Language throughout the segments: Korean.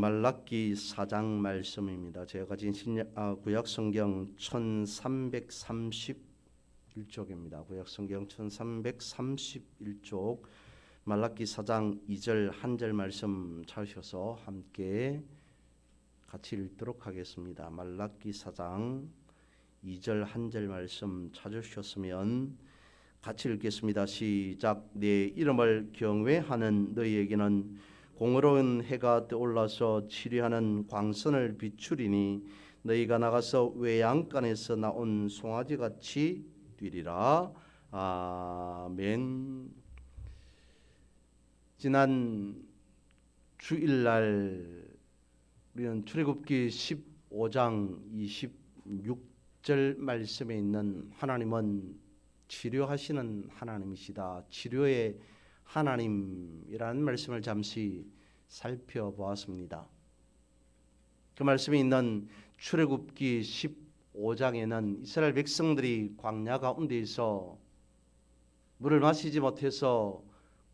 말라기 4장 말씀입니다. 제가 가진 구약 성경 1331쪽입니다. 구약 성경 1331쪽 말라기 4장 2절 한 절 말씀 찾으셔서 함께 같이 읽도록 하겠습니다. 말라기 4장 2절 한 절 말씀 찾으셨으면 같이 읽겠습니다. 시작. 내 이름을 경외하는 너희에게는 공의로운 해가 떠올라서 치료하는 광선을 비추리니 너희가 나가서 외양간에서 나온 송아지같이 뛰리라. 아멘. 지난 주일날 우리는 출애굽기 15장 26절 말씀에 있는 하나님은 치료하시는 하나님이시다, 치료의 하나님이라는 말씀을 잠시 살펴보았습니다. 그 말씀이 있는 출애굽기 15장에는 이스라엘 백성들이 광야 가운데에서 물을 마시지 못해서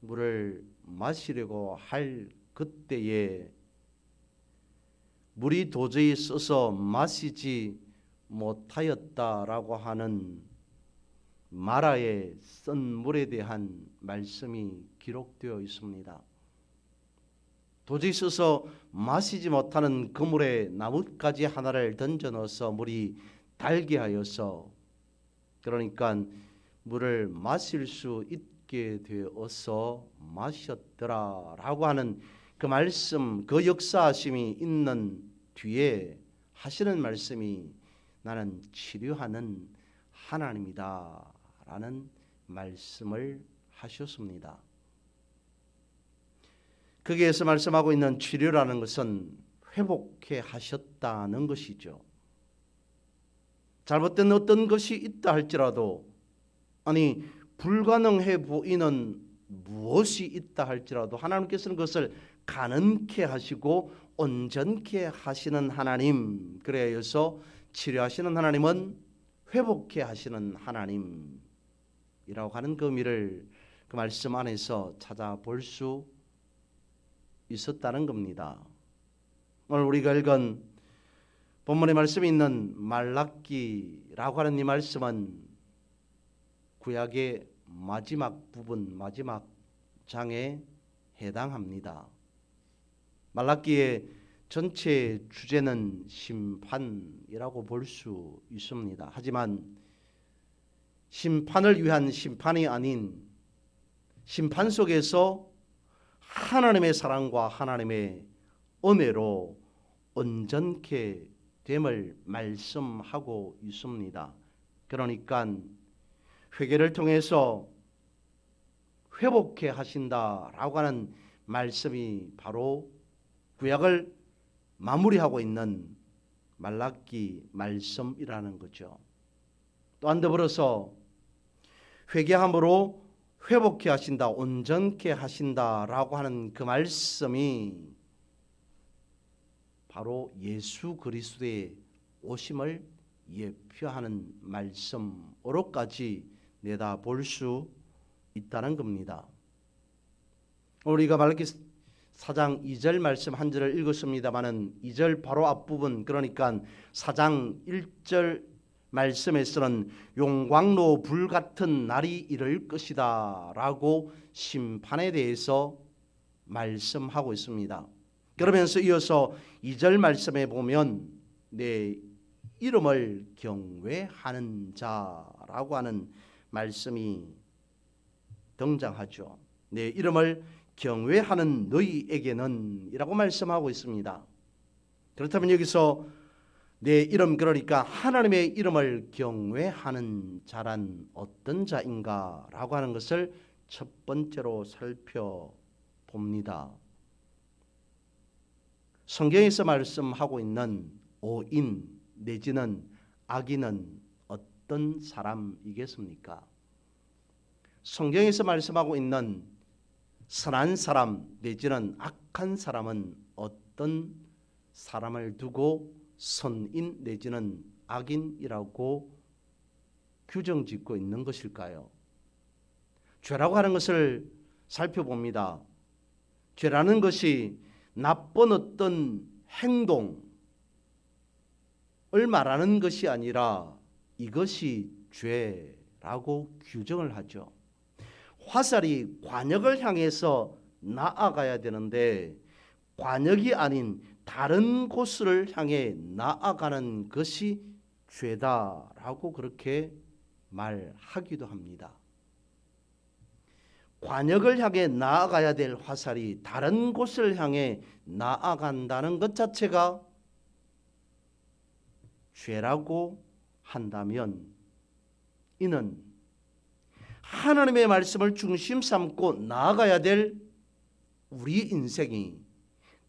물을 마시려고 할 그때에 물이 도저히 써서 마시지 못하였다라고 하는 마라의 쓴 물에 대한 말씀이 기록되어 있습니다. 도저히 써서 마시지 못하는 그 물에 나뭇가지 하나를 던져 넣어서 물이 달게 하여서, 그러니까 물을 마실 수 있게 되어서 마셨더라라고 하는 그 말씀, 그 역사하심이 있는 뒤에 하시는 말씀이 나는 치료하는 하나님이다 라는 말씀을 하셨습니다. 거기에서 말씀하고 있는 치료라는 것은 회복해 하셨다는 것이죠. 잘못된 어떤 것이 있다 할지라도, 아니 불가능해 보이는 무엇이 있다 할지라도 하나님께서는 그것을 가능케 하시고 온전케 하시는 하나님, 그래서 치료하시는 하나님은 회복케 하시는 하나님이라고 하는 그 의미를 그 말씀 안에서 찾아볼 수 있었다는 겁니다. 오늘 우리가 읽은 본문의 말씀이 있는 말라기라고 하는 이 말씀은 구약의 마지막 부분, 마지막 장에 해당합니다. 말라기의 전체 주제는 심판이라고 볼 수 있습니다. 하지만 심판을 위한 심판이 아닌 심판 속에서 하나님의 사랑과 하나님의 은혜로 온전케 됨을 말씀하고 있습니다. 그러니까 회개를 통해서 회복해 하신다라고 하는 말씀이 바로 구약을 마무리하고 있는 말라기 말씀이라는 거죠. 또한 더불어서 회개함으로 회복케 하신다, 온전케 하신다라고 하는 그 말씀이 바로 예수 그리스도의 오심을 예표하는 말씀으로까지 내다볼 수 있다는 겁니다. 우리가 말라기 4장 2절 말씀 한 절을 읽었습니다마는 2절 바로 앞부분, 그러니까 4장 1절 말씀에서는 용광로 불같은 날이 이를 것이다 라고 심판에 대해서 말씀하고 있습니다. 그러면서 이어서 2절 말씀에 보면 내 이름을 경외하는 자라고 하는 말씀이 등장하죠. 내 이름을 경외하는 너희에게는 이라고 말씀하고 있습니다. 그렇다면 여기서 내 이름, 그러니까 하나님의 이름을 경외하는 자란 어떤 자인가 라고 하는 것을 첫 번째로 살펴봅니다. 성경에서 말씀하고 있는 오인 내지는 악인은 어떤 사람이겠습니까? 성경에서 말씀하고 있는 선한 사람 내지는 악한 사람은 어떤 사람을 두고 선인 내지는 악인이라고 규정짓고 있는 것일까요? 죄라고 하는 것을 살펴봅니다. 죄라는 것이 나쁜 어떤 행동을 말하는 것이 아니라 이것이 죄라고 규정을 하죠. 화살이 관역을 향해서 나아가야 되는데 관역이 아닌 다른 곳을 향해 나아가는 것이 죄다라고 그렇게 말하기도 합니다. 관역을 향해 나아가야 될 화살이 다른 곳을 향해 나아간다는 것 자체가 죄라고 한다면 이는 하나님의 말씀을 중심 삼고 나아가야 될 우리 인생이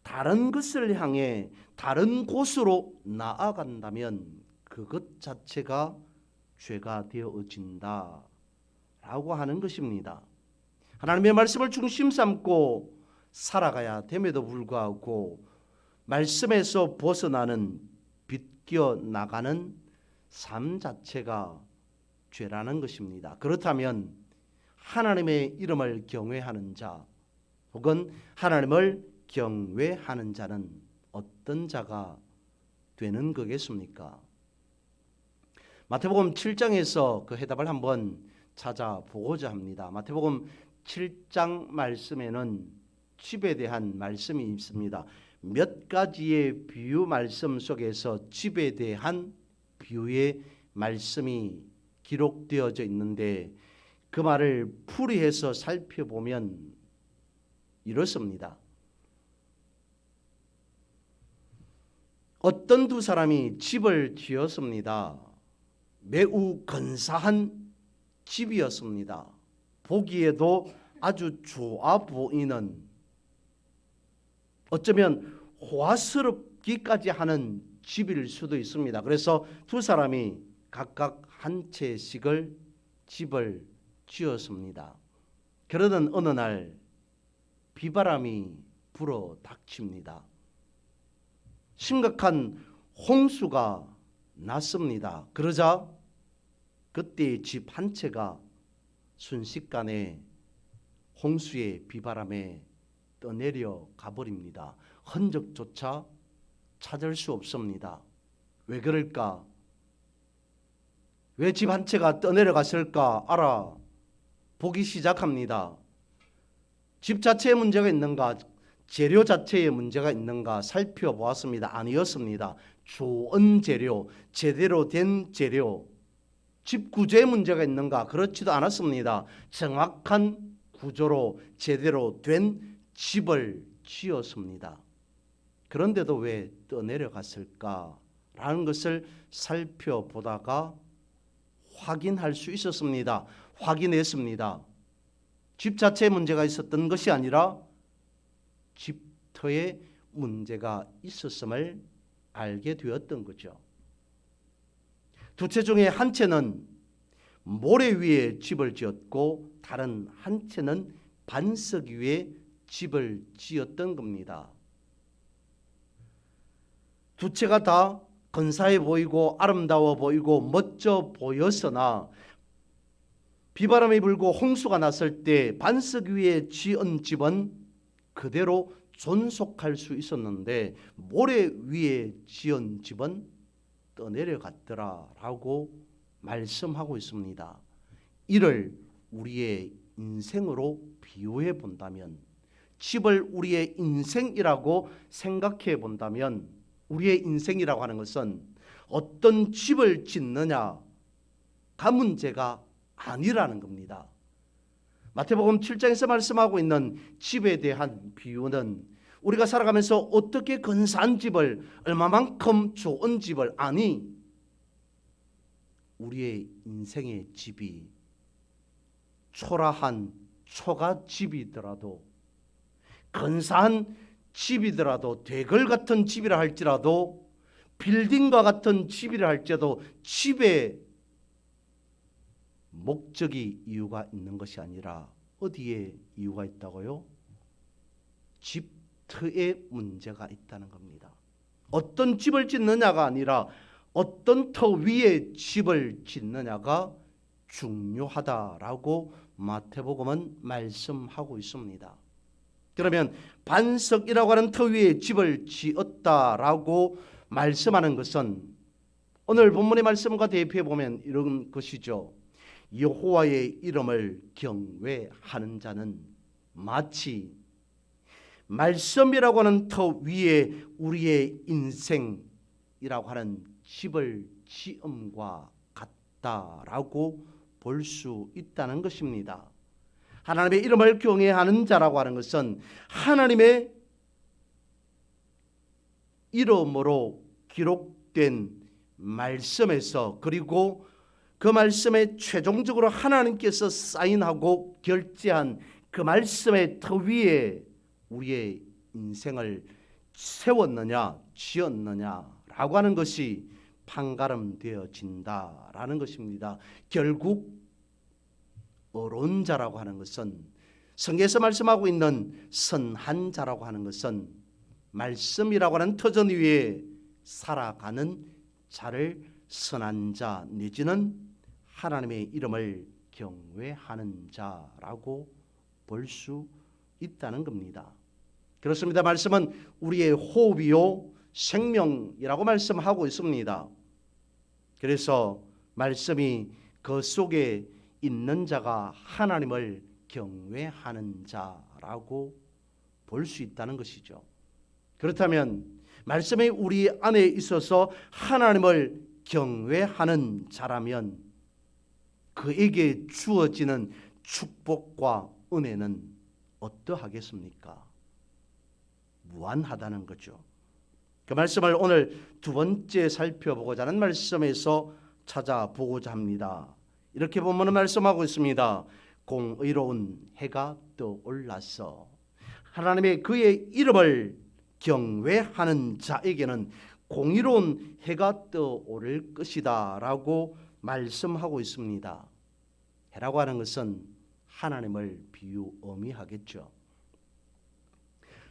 다른 것을 향해 다른 곳으로 나아간다면 그것 자체가 죄가 되어진다 라고 하는 것입니다. 하나님의 말씀을 중심 삼고 살아가야 됨에도 불구하고 말씀에서 벗어나는 비껴 나가는 삶 자체가 죄라는 것입니다. 그렇다면 하나님의 이름을 경외하는 자 혹은 하나님을 경외하는 자는 어떤 자가 되는 거겠습니까? 마태복음 7장에서 그 해답을 한번 찾아보고자 합니다. 마태복음 7장 말씀에는 집에 대한 말씀이 있습니다. 몇 가지의 비유 말씀 속에서 집에 대한 비유의 말씀이 기록되어져 있는데 그 말을 풀이해서 살펴보면 이렇습니다. 어떤 두 사람이 집을 지었습니다. 매우 근사한 집이었습니다. 보기에도 아주 좋아 보이는, 어쩌면 호화스럽기까지 하는 집일 수도 있습니다. 그래서 두 사람이 각각 한 채씩을 집을 지었습니다. 그러던 어느 날 비바람이 불어 닥칩니다. 심각한 홍수가 났습니다. 그러자 그때 집 한 채가 순식간에 홍수의 비바람에 떠내려 가버립니다. 흔적조차 찾을 수 없습니다. 왜 그럴까? 왜 집 한 채가 떠내려갔을까 알아보기 시작합니다. 집 자체에 문제가 있는가? 재료 자체에 문제가 있는가 살펴보았습니다. 아니었습니다. 좋은 재료, 제대로 된 재료, 집 구조에 문제가 있는가? 그렇지도 않았습니다. 정확한 구조로 제대로 된 집을 지었습니다. 그런데도 왜 떠내려갔을까라는 것을 살펴보다가 확인할 수 있었습니다. 확인했습니다. 집 자체에 문제가 있었던 것이 아니라 집터에 문제가 있었음을 알게 되었던 거죠. 두 채 중에 한 채는 모래 위에 집을 지었고 다른 한 채는 반석 위에 집을 지었던 겁니다. 두 채가 다 근사해 보이고 아름다워 보이고 멋져 보였으나 비바람이 불고 홍수가 났을 때 반석 위에 지은 집은 그대로 존속할 수 있었는데 모래 위에 지은 집은 떠내려갔더라라고 말씀하고 있습니다. 이를 우리의 인생으로 비유해 본다면, 집을 우리의 인생이라고 생각해 본다면, 우리의 인생이라고 하는 것은 어떤 집을 짓느냐가 문제가 아니라는 겁니다. 마태복음 7장에서 말씀하고 있는 집에 대한 비유는 우리가 살아가면서 어떻게 근사한 집을, 얼마만큼 좋은 집을, 아니 우리의 인생의 집이 초라한 초가집이더라도, 근사한 집이더라도, 대걸 같은 집이라 할지라도, 빌딩과 같은 집이라 할지라도 집의 목적이 이유가 있는 것이 아니라 어디에 이유가 있다고요? 집터에 문제가 있다는 겁니다. 어떤 집을 짓느냐가 아니라 어떤 터 위에 집을 짓느냐가 중요하다라고 마태복음은 말씀하고 있습니다. 그러면 반석이라고 하는 터 위에 집을 지었다라고 말씀하는 것은 오늘 본문의 말씀과 대표해 보면 이런 것이죠. 여호와의 이름을 경외하는 자는 마치 말씀이라고 하는 터 위에 우리의 인생이라고 하는 집을 지음과 같다라고 볼 수 있다는 것입니다. 하나님의 이름을 경외하는 자라고 하는 것은 하나님의 이름으로 기록된 말씀에서, 그리고 그 말씀에 최종적으로 하나님께서 사인하고 결제한 그 말씀의 터 위에 우리의 인생을 세웠느냐 지었느냐라고 하는 것이 판가름되어진다라는 것입니다. 결국 어려운 자라고 하는 것은, 성경에서 말씀하고 있는 선한 자라고 하는 것은 말씀이라고 하는 터전 위에 살아가는 자를 선한 자 내지는 하나님의 이름을 경외하는 자라고 볼 수 있다는 겁니다. 그렇습니다. 말씀은 우리의 호흡이요 생명이라고 말씀하고 있습니다. 그래서 말씀이 그 속에 있는 자가 하나님을 경외하는 자라고 볼 수 있다는 것이죠. 그렇다면 말씀이 우리 안에 있어서 하나님을 경외하는 자라면 그에게 주어지는 축복과 은혜는 어떠하겠습니까? 무한하다는 거죠. 그 말씀을 오늘 두 번째 살펴보고자 하는 말씀에서 찾아보고자 합니다. 이렇게 보면 말씀하고 있습니다. 공의로운 해가 떠올라서 하나님의 그의 이름을 경외하는 자에게는 공의로운 해가 떠오를 것이다 라고 말씀하고 있습니다. 해라고 하는 것은 하나님을 비유의미하겠죠.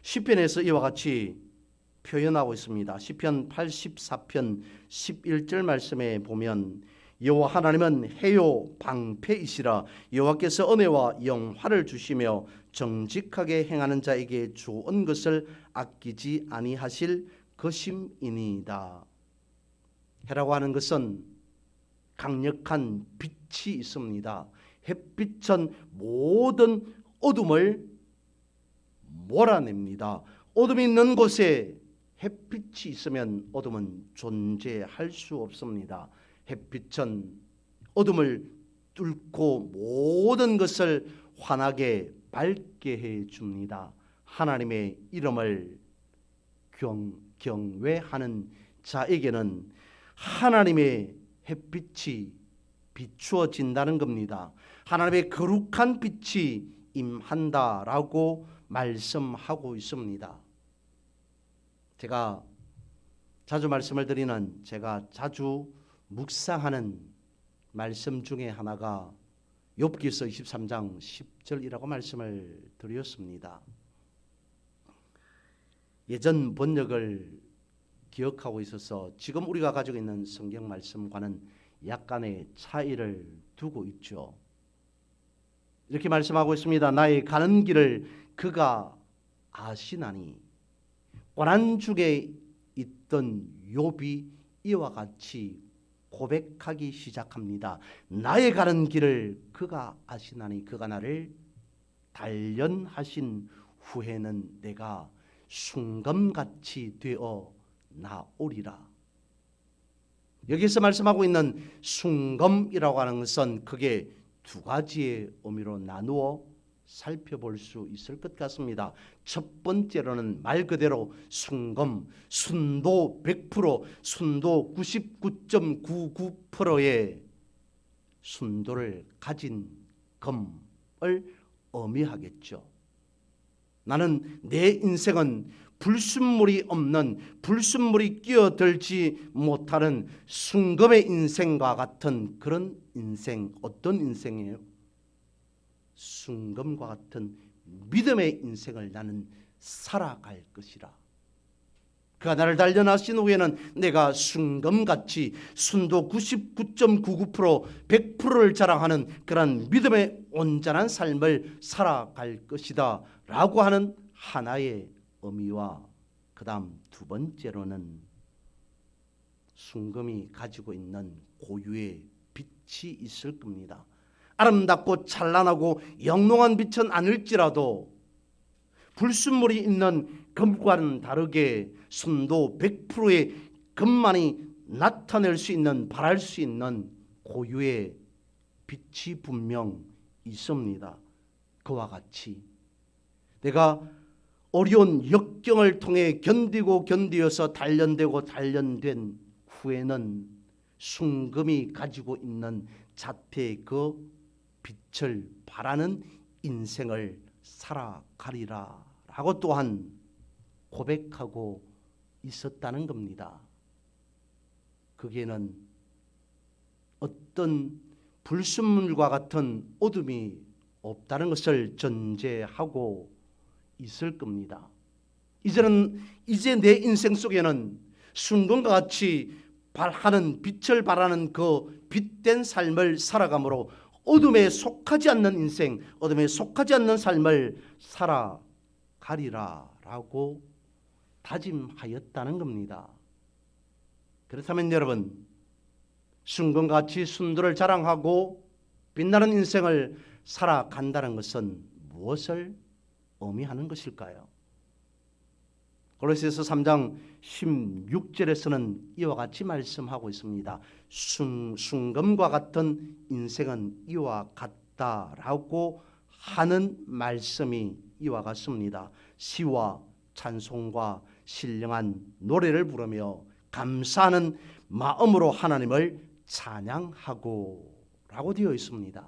시편에서 이와 같이 표현하고 있습니다. 시편 84편 11절 말씀에 보면 여호와 하나님은 해요 방패이시라. 여호와께서 은혜와 영화를 주시며 정직하게 행하는 자에게 좋은 것을 아끼지 아니하실 것임이니이다. 해라고 하는 것은 강력한 빛이 있습니다. 햇빛은 모든 어둠을 몰아냅니다. 어둠이 있는 곳에 햇빛이 있으면 어둠은 존재할 수 없습니다. 햇빛은 어둠을 뚫고 모든 것을 환하게 밝게 해 줍니다. 하나님의 이름을 경외하는 자에게는 하나님의 햇빛이 비추어진다는 겁니다. 하나님의 거룩한 빛이 임한다라고 말씀하고 있습니다. 제가 자주 말씀을 드리는, 제가 자주 묵상하는 말씀 중에 하나가 욥기서 23장 10절이라고 말씀을 드렸습니다. 예전 번역을 기억하고 있어서 지금 우리가 가지고 있는 성경 말씀과는 약간의 차이를 두고 있죠. 이렇게 말씀하고 있습니다. 나의 가는 길을 그가 아시나니. 고난중에 있던 욥이 이와 같이 고백하기 시작합니다. 나의 가는 길을 그가 아시나니 그가 나를 단련하신 후에는 내가 순금같이 되어 나오리라. 여기서 말씀하고 있는 순금이라고 하는 것은 그게 두 가지의 의미로 나누어 살펴볼 수 있을 것 같습니다. 첫 번째로는 말 그대로 순금, 순도 100%, 순도 99.99%의 순도를 가진 금을 의미하겠죠. 나는 내 인생은 불순물이 없는, 불순물이 끼어들지 못하는 순금의 인생과 같은 그런 인생. 어떤 인생이에요? 순금과 같은 믿음의 인생을 나는 살아갈 것이라. 그가 나를 단련하신 후에는 내가 순금같이 순도 99.99% 100%를 자랑하는 그런 믿음의 온전한 삶을 살아갈 것이다 라고 하는 하나의 의미와 그 다음 두 번째로는 순금이 가지고 있는 고유의 빛이 있을 겁니다. 아름답고 찬란하고 영롱한 빛은 아닐지라도 불순물이 있는 금과는 다르게 순도 100%의 금만이 나타낼 수 있는, 발할 수 있는 고유의 빛이 분명 있습니다. 그와 같이 내가 어려운 역경을 통해 견디어서 단련된 후에는 순금이 가지고 있는 자태의 그 빛을 발하는 인생을 살아가리라 라고 또한 고백하고 있었다는 겁니다. 거기에는 어떤 불순물과 같은 어둠이 없다는 것을 전제하고 있을 겁니다. 이제 내 인생 속에는 순금과 같이 발하는 빛을 발하는 그 빛된 삶을 살아감으로 어둠에 속하지 않는 인생, 어둠에 속하지 않는 삶을 살아가리라 라고 다짐하였다는 겁니다. 그렇다면 여러분, 순금같이 순도를 자랑하고 빛나는 인생을 살아간다는 것은 무엇을 의미하는 것일까요? 골로새서 3장 16절에서는 이와 같이 말씀하고 있습니다. 순금과 같은 인생은 이와 같다라고 하는 말씀이 이와 같습니다. 시와 찬송과 신령한 노래를 부르며 감사하는 마음으로 하나님을 찬양하고 라고 되어 있습니다.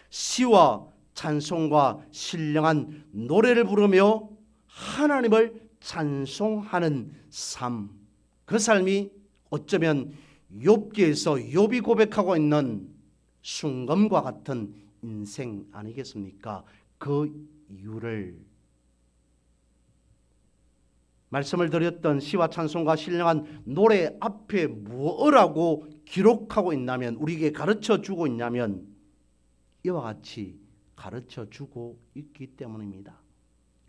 시와 찬송과 신령한 노래를 부르며 하나님을 찬송하는 삶, 그 삶이 어쩌면 욥기에서 욥이 고백하고 있는 순금과 같은 인생 아니겠습니까? 그 이유를 말씀을 드렸던 시와 찬송과 신령한 노래 앞에 무엇이라고 기록하고 있냐면, 우리에게 가르쳐주고 있냐면 이와 같이 가르쳐주고 있기 때문입니다.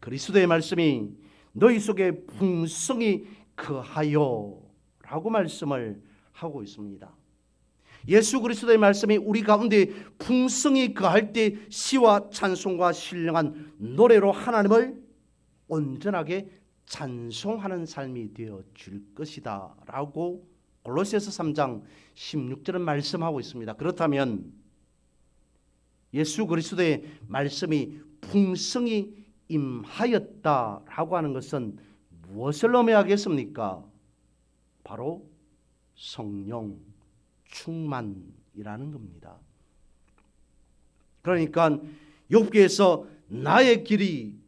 그리스도의 말씀이 너희 속에 풍성히 거하여 라고 말씀을 하고 있습니다. 예수 그리스도의 말씀이 우리 가운데 풍성히 거할 때 시와 찬송과 신령한 노래로 하나님을 온전하게 찬송하는 삶이 되어질 것이다 라고 골로새서 3장 16절은 말씀하고 있습니다. 그렇다면 예수 그리스도의 말씀이 풍성히 임하였다라고 하는 것은 무엇을 의미하겠습니까? 바로 성령 충만이라는 겁니다. 그러니까 욥기에서 나의 길이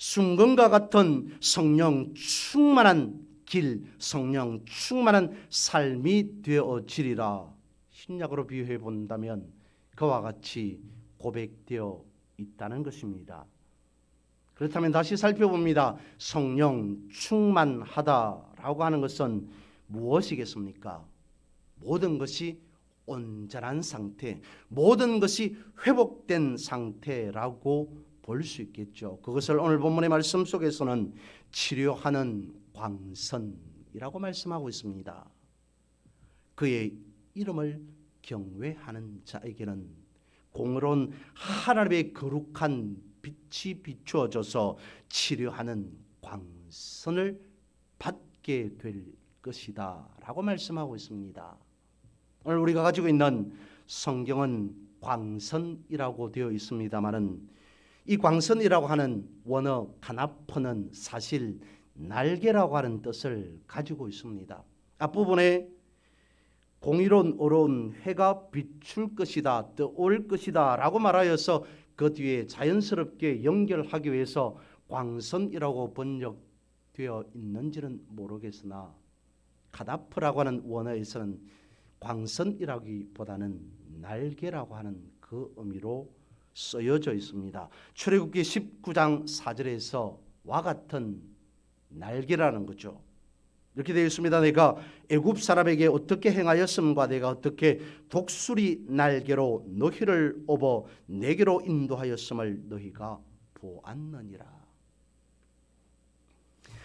순금과 같은 성령 충만한 길, 성령 충만한 삶이 되어지리라. 신약으로 비유해 본다면 그와 같이 고백되어 있다는 것입니다. 그렇다면 다시 살펴봅니다. 성령 충만하다라고 하는 것은 무엇이겠습니까? 모든 것이 온전한 상태, 모든 것이 회복된 상태라고 볼 수 있겠죠. 그것을 오늘 본문의 말씀 속에서는 치료하는 광선이라고 말씀하고 있습니다. 그의 이름을 경외하는 자에게는 공의로운 하나님의 거룩한 빛이 비추어져서 치료하는 광선을 받게 될 것이다 라고 말씀하고 있습니다. 오늘 우리가 가지고 있는 성경은 광선이라고 되어 있습니다마는 이 광선이라고 하는 원어 카나퍼는 사실 날개라고 하는 뜻을 가지고 있습니다. 앞부분에 공의로운 어려운 해가 비출 것이다, 떠올 것이다 라고 말하여서 그 뒤에 자연스럽게 연결하기 위해서 광선이라고 번역되어 있는지는 모르겠으나 카다프라고 하는 원어에서는 광선이라기보다는 날개라고 하는 그 의미로 쓰여져 있습니다. 출애굽기 19장 4절에서 와 같은 날개라는 거죠. 이렇게 되어 있습니다. 내가 애굽 사람에게 어떻게 행하였음과 내가 어떻게 독수리 날개로 너희를 업어 내게로 인도하였음을 너희가 보았느니라.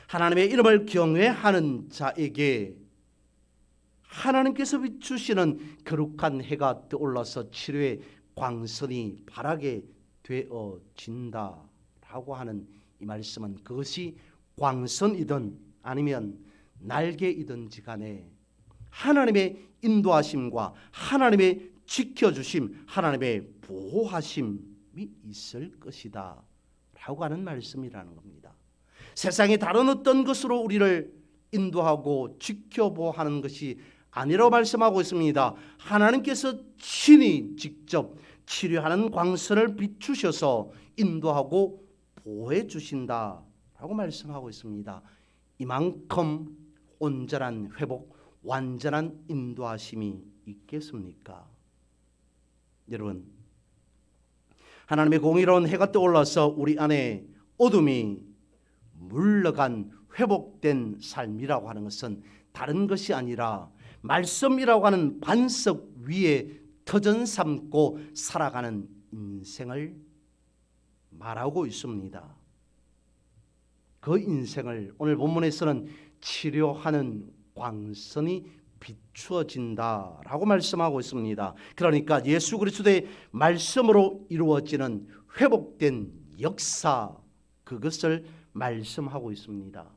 하나님의 이름을 경외하는 자에게 하나님께서 비추시는 거룩한 해가 떠올라서 치료의 광선이 바라게 되어진다라고 하는 이 말씀은 그것이 광선이든 아니면 날개이든지 간에 하나님의 인도하심과 하나님의 지켜주심, 하나님의 보호하심이 있을 것이다 라고 하는 말씀이라는 겁니다. 세상의 다른 어떤 것으로 우리를 인도하고 지켜보호하는 것이 아니라고 말씀하고 있습니다. 하나님께서 친히 직접 치료하는 광선을 비추셔서 인도하고 보호해 주신다라고 말씀하고 있습니다. 이만큼 온전한 회복, 완전한 인도하심이 있겠습니까? 여러분, 하나님의 공의로운 해가 떠올라서 우리 안에 어둠이 물러간 회복된 삶이라고 하는 것은 다른 것이 아니라 말씀이라고 하는 반석 위에 터전 삼고 살아가는 인생을 말하고 있습니다. 그 인생을 오늘 본문에서는 치료하는 광선이 비추어진다라고 말씀하고 있습니다. 그러니까 예수 그리스도의 말씀으로 이루어지는 회복된 역사, 그것을 말씀하고 있습니다.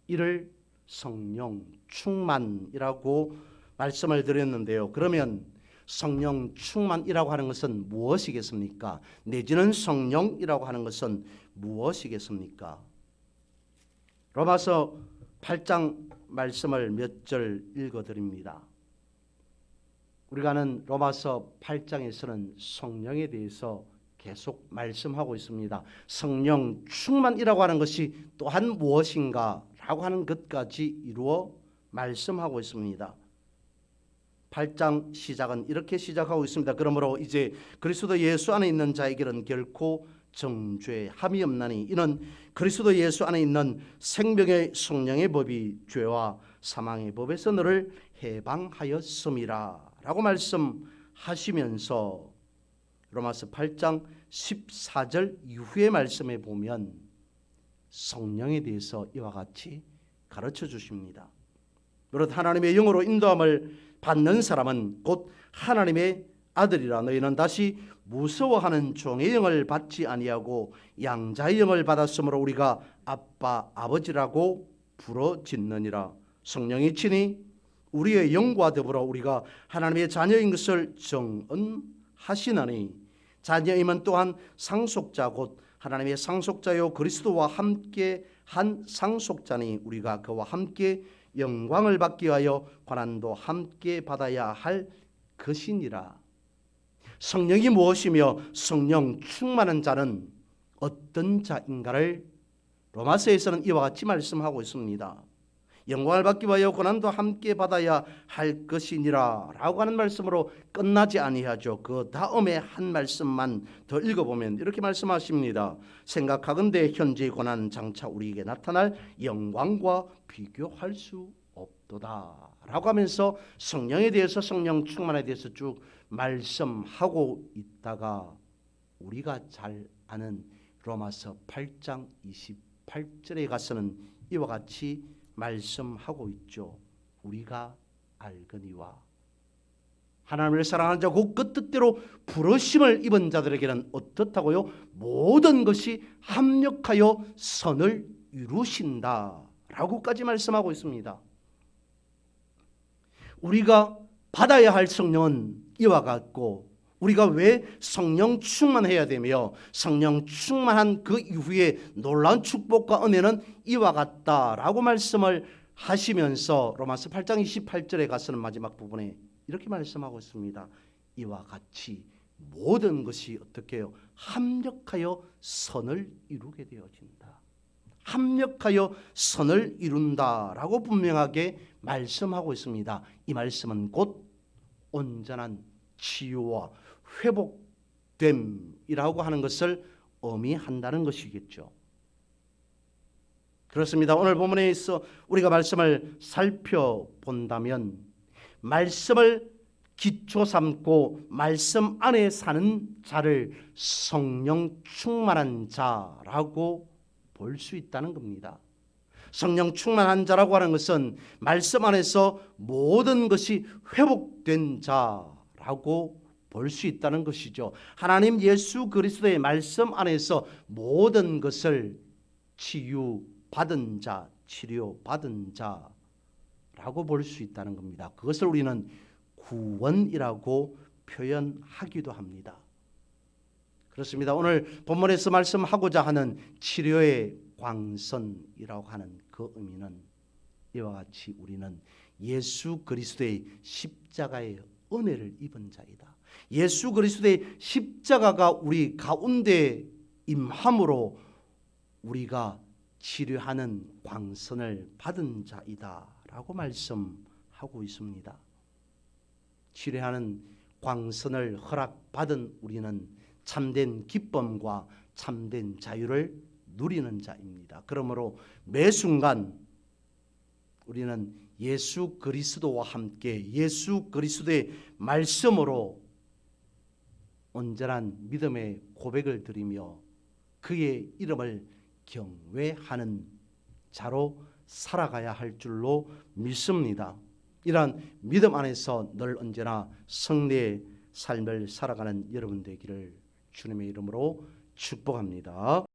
이를 성령 충만이라고 말씀을 드렸는데요. 그러면 성령 충만이라고 하는 것은 무엇이겠습니까? 내지는 성령이라고 하는 것은 무엇이겠습니까? 로마서 8장 말씀을 몇 절 읽어드립니다. 우리가 아는 로마서 8장에서는 성령에 대해서 계속 말씀하고 있습니다. 성령 충만이라고 하는 것이 또한 무엇인가 라고 하는 것까지 이루어 말씀하고 있습니다. 8장 시작은 이렇게 시작하고 있습니다. 그러므로 이제 그리스도 예수 안에 있는 자에게는 결코 정죄함이 없나니 이는 그리스도 예수 안에 있는 생명의 성령의 법이 죄와 사망의 법에서 너를 해방하였음이라 라고 말씀하시면서 로마서 8장 14절 이후의 말씀에 보면 성령에 대해서 이와 같이 가르쳐 주십니다. 무릇 하나님의 영으로 인도함을 받는 사람은 곧 하나님의 아들이라. 너희는 다시 무서워하는 종의 영을 받지 아니하고 양자의 영을 받았으므로 우리가 아빠 아버지라고 부르짖느니라. 성령이 친히 우리의 영과 더불어 우리가 하나님의 자녀인 것을 정언하시나니 자녀임은 또한 상속자 곧 하나님의 상속자요 그리스도와 함께 한 상속자니 우리가 그와 함께 영광을 받기 위하여 고난도 함께 받아야 할 것이니라. 성령이 무엇이며 성령 충만한 자는 어떤 자인가를 로마서에서는 이와 같이 말씀하고 있습니다. 영광을 받기 위하여 고난도 함께 받아야 할 것이니라 라고 하는 말씀으로 끝나지 아니하죠. 그 다음에 한 말씀만 더 읽어보면 이렇게 말씀하십니다. 생각하건대 현재의 고난 장차 우리에게 나타날 영광과 비교할 수 없도다 라고 하면서 성령에 대해서 성령 충만에 대해서 쭉 말씀하고 있다가 우리가 잘 아는 로마서 8장 28절에 가서는 이와 같이 말씀하고 있죠. 우리가 알거니와 하나님을 사랑하는 자 곧 그 뜻대로 부르심을 입은 자들에게는 어떻다고요? 모든 것이 합력하여 선을 이루신다 라고까지 말씀하고 있습니다. 우리가 받아야 할 성령은 이와 같고 우리가 왜 성령 충만해야 되며 성령 충만한 그 이후에 놀라운 축복과 은혜는 이와 같다라고 말씀을 하시면서 로마서 8장 28절에 가서는 마지막 부분에 이렇게 말씀하고 있습니다. 이와 같이 모든 것이 어떻게 해요? 합력하여 선을 이루게 되어진다. 합력하여 선을 이룬다라고 분명하게 말씀하고 있습니다. 이 말씀은 곧 온전한 치유와 회복됨이라고 하는 것을 의미한다는 것이겠죠. 그렇습니다. 오늘 본문에 있어 우리가 말씀을 살펴본다면 말씀을 기초 삼고 말씀 안에 사는 자를 성령 충만한 자라고 볼 수 있다는 겁니다. 성령 충만한 자라고 하는 것은 말씀 안에서 모든 것이 회복된 자라고 볼 수 있다는 것이죠. 하나님 예수 그리스도의 말씀 안에서 모든 것을 치유받은 자, 치료받은 자라고 볼 수 있다는 겁니다. 그것을 우리는 구원이라고 표현하기도 합니다. 그렇습니다. 오늘 본문에서 말씀하고자 하는 치료의 광선이라고 하는 그 의미는 이와 같이 우리는 예수 그리스도의 십자가의 은혜를 입은 자이다. 예수 그리스도의 십자가가 우리 가운데 임함으로 우리가 치료하는 광선을 받은 자이다라고 말씀하고 있습니다. 치료하는 광선을 허락받은 우리는 참된 기쁨과 참된 자유를 누리는 자입니다. 그러므로 매 순간 우리는 예수 그리스도와 함께 예수 그리스도의 말씀으로 온전한 믿음의 고백을 드리며 그의 이름을 경외하는 자로 살아가야 할 줄로 믿습니다. 이러한 믿음 안에서 늘 언제나 승리의 삶을 살아가는 여러분 되기를 주님의 이름으로 축복합니다.